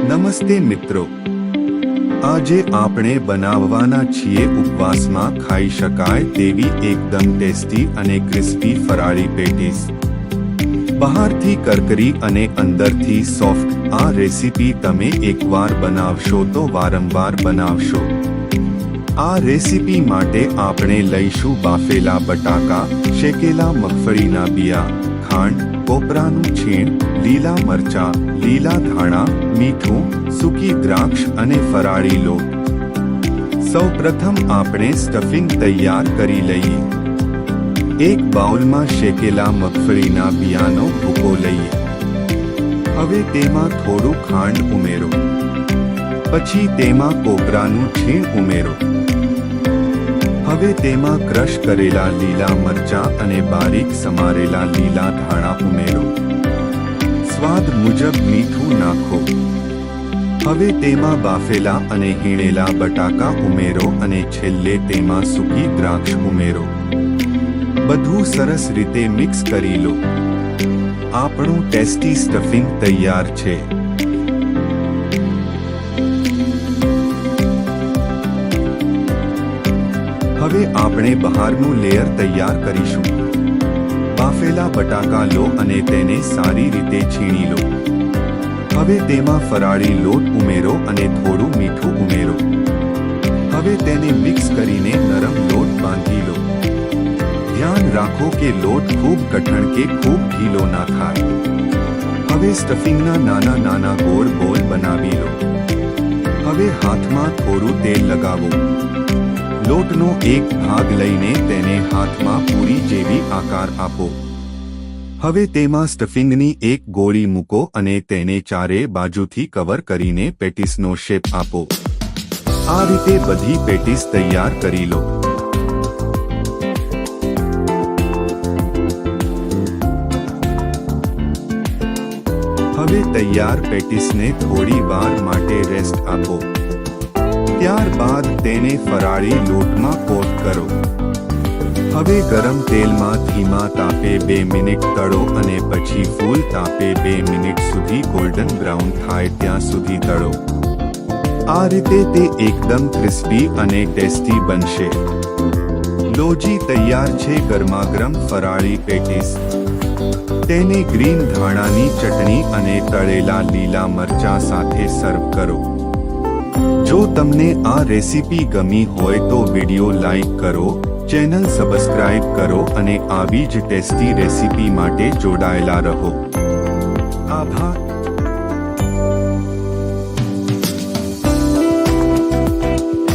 નમસ્તે મિત્રો, આજે આપણે બનાવવાના છીએ ઉપવાસમાં ખાઈ શકાય તેવી એકદમ ટેસ્ટી અને ક્રિસ્પી ફરાળી પેટીસ। બહારથી કરકરી અને અંદરથી સોફ્ટ આ રેસીપી તમે એકવાર બનાવશો તો વારંવાર બનાવશો। આ રેસીપી માટે આપણે લઈશું બાફેલા બટાકા, શેકેલા મગફળીના બિયા, ખાંડ, કોપરાનું છીણ, લીલા મરચાં, લીલા ધાણા, મીઠું, સૂકી દ્રાક્ષ અને ફરાળી લોટ। સૌપ્રથમ આપણે સ્ટફિંગ તૈયાર કરી લઈએ। એક બાઉલમાં શેકેલા મગફળીના બિયાનો ભૂકો લઈએ। હવે તેમાં થોડું ખાંડ ઉમેરો, પછી તેમાં કોપરાનું છીણ ઉમેરો। હવે તેમાં ક્રશ કરેલા લીલા મરચાં અને બારીક સમારેલા લીલા ધાણા ઉમેરો। સ્વાદ મુજબ મીઠું નાખો। હવે તેમાં બાફેલા અને હીણેલા બટાકા ઉમેરો અને છેલ્લે તેમાં સૂકી દ્રાક્ષ ઉમેરો। બધું સરસ રીતે મિક્સ કરી લો। આપણું ટેસ્ટી સ્ટફિંગ તૈયાર છે। હવે આપણે બહારનું લેયર તૈયાર કરીશું। બાફેલા બટાકા લો અને તેને સારી રીતે છીણી લો। હવે તેમાં ફરાળી લોટ ઉમેરો અને થોડું મીઠું ઉમેરો। હવે તેને મિક્સ કરીને નરમ લોટ બાંધી લો। ધ્યાન રાખો કે લોટ ખૂબ કઠણ કે ખૂબ ઢીલો ના થાય। હવે સ્ટફિંગના નાના નાના ગોળ બોલ બનાવી લો। હવે હાથમાં થોડું તેલ લગાવો। લોટનો એક ભાગ લઈને તેને હાથમાં પૂરી જેવી આકાર આપો। હવે તેમાં સ્ટફિંગની એક ગોળી મૂકો અને તેને ચારે બાજુથી કવર કરીને પેટીસનો શેપ આપો। આ રીતે બધી પેટીસ તૈયાર કરી લો। હવે તૈયાર પેટીસને થોડી વાર માટે રેસ્ટ આપો। ત્યારબાદ તેને ફરાળી લોટમાં કોટ કરો। હવે ગરમ તેલમાં ધીમા તાપે 2 મિનિટ તળો અને પછી ફૂલ તાપે 2 મિનિટ સુધી ગોલ્ડન બ્રાઉન થાય ત્યાં સુધી તળો। આ રીતે તે એકદમ ક્રિસ્પી અને ટેસ્ટી બનશે। લોજી તૈયાર છે ગરમાગરમ ફરાળી પેટીસ। તેને ગ્રીન ધાણાની ચટણી અને તળેલા લીલા મરચાં સાથે સર્વ કરો। જો તમને આ રેસીપી ગમી હોય તો વિડિયો લાઈક કરો, ચેનલ સબસ્ક્રાઇબ કરો અને આવી જ ટેસ્ટી રેસીપી માટે જોડાયેલા રહો। આભાર।